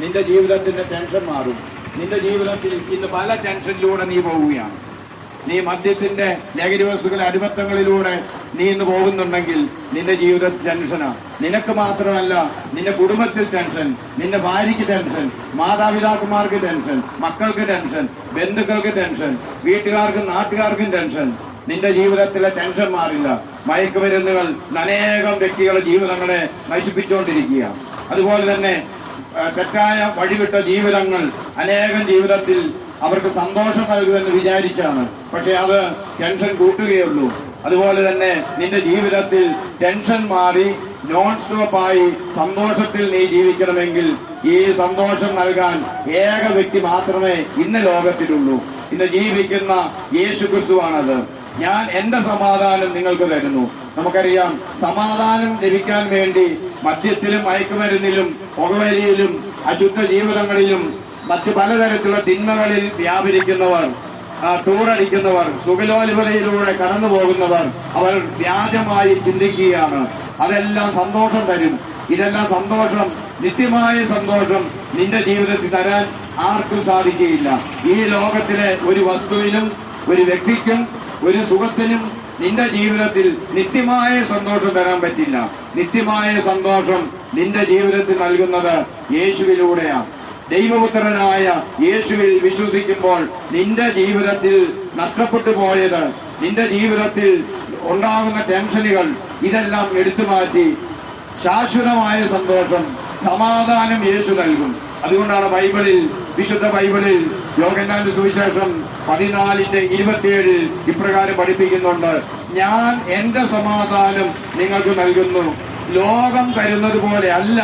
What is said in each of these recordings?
നിന്റെ ജീവിതത്തിന്റെ ടെൻഷൻ മാറും. നിന്റെ ജീവിതത്തിൽ ഇന്ന് പല ടെൻഷനിലൂടെ നീ പോവുകയാണ്. നീ മദ്യത്തിന്റെ ലഹരി വസ്തുക്കളുടെ അടിമത്തങ്ങളിലൂടെ നീ ഇന്ന് പോകുന്നുണ്ടെങ്കിൽ നിന്റെ ജീവിതത്തിൽ ടെൻഷനാണ്. നിനക്ക് മാത്രമല്ല, നിന്റെ കുടുംബത്തിൽ ടെൻഷൻ, നിന്റെ ഭാര്യയ്ക്ക് ടെൻഷൻ, മാതാപിതാക്കന്മാർക്ക് ടെൻഷൻ, മക്കൾക്ക് ടെൻഷൻ, ബന്ധുക്കൾക്ക് ടെൻഷൻ, വീട്ടുകാർക്കും നാട്ടുകാർക്കും ടെൻഷൻ. നിന്റെ ജീവിതത്തിലെ ടെൻഷൻ മാറില്ല. മയക്കുമരുന്നുകൾ അനേകം വ്യക്തികളുടെ ജീവിതങ്ങളെ നശിപ്പിച്ചുകൊണ്ടിരിക്കുക. അതുപോലെ തന്നെ തെറ്റായ വഴിവിട്ട ജീവിതങ്ങൾ അനേകം ജീവിതത്തിൽ അവർക്ക് സന്തോഷം നൽകുമെന്ന് വിചാരിച്ചാണ്, പക്ഷെ അത് ടെൻഷൻ കൂട്ടുകയുള്ളൂ. അതുപോലെ തന്നെ നിന്റെ ജീവിതത്തിൽ ടെൻഷൻ മാറി നോൺ സ്റ്റോപ്പായി സന്തോഷത്തിൽ നീ ജീവിക്കണമെങ്കിൽ ഈ സന്തോഷം നൽകാൻ ഏക വ്യക്തി മാത്രമേ ഇന്ന് ലോകത്തിലുള്ളൂ. ഇന്ന് ജീവിക്കുന്ന യേശു ക്രിസ്തുവാണത്. ഞാൻ എന്റെ സമാധാനം നിങ്ങൾക്ക് തരുന്നു. നമുക്കറിയാം, സമാധാനം ലഭിക്കാൻ വേണ്ടി മദ്യത്തിലും മയക്കുമരുന്നിലും പുകവലിയിലും അശുദ്ധ ജീവിതങ്ങളിലും മറ്റു പലതരത്തിലുള്ള തിന്മകളിൽ വ്യാപരിക്കുന്നവർ, ടൂറടിക്കുന്നവർ, സുഖലോലുപതയിലൂടെ കടന്നു പോകുന്നവർ, അവർ വ്യാജമായി ചിന്തിക്കുകയാണ് അതെല്ലാം സന്തോഷം തരും. ഇതെല്ലാം സന്തോഷം, നിത്യമായ സന്തോഷം നിന്റെ ജീവിതത്തിൽ തരാൻ ആർക്കും സാധിക്കുകയില്ല. ഈ ലോകത്തിലെ ഒരു വസ്തുവിനും ഒരു വ്യക്തിക്കും ഒരു സുഖത്തിനും നിന്റെ ജീവിതത്തിൽ നിത്യമായ സന്തോഷം തരാൻ പറ്റില്ല. നിത്യമായ സന്തോഷം നിന്റെ ജീവിതത്തിൽ നൽകുന്നത് യേശുവിലൂടെയാണ്. ദൈവപുത്രനായ യേശുവിൽ വിശ്വസിക്കുമ്പോൾ നിന്റെ ജീവിതത്തിൽ നഷ്ടപ്പെട്ടു പോയത്, നിന്റെ ജീവിതത്തിൽ ഉണ്ടാകുന്ന ടെൻഷനുകൾ ഇതെല്ലാം എടുത്തു മാറ്റി ശാശ്വതമായ സന്തോഷം, സമാധാനം യേശു നൽകും. അതുകൊണ്ടാണ് ബൈബിളിൽ, വിശുദ്ധ ബൈബിളിൽ യോഹന്നാന്റെ സുവിശേഷം 14:27 ഇപ്രകാരം പഠിപ്പിക്കുന്നുണ്ട്: ഞാൻ എന്റെ സമാധാനം നിങ്ങൾക്ക് നൽകുന്നു, ലോകം തരുന്നത് പോലെ അല്ല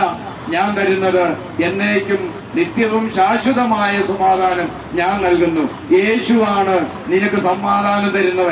ഞാൻ തരുന്നത്, എന്നേക്കും നിത്യവും ശാശ്വതമായ സമാധാനം ഞാൻ നൽകുന്നു. യേശുവാണ് നിനക്ക് സമാധാനം തരുന്നവൻ.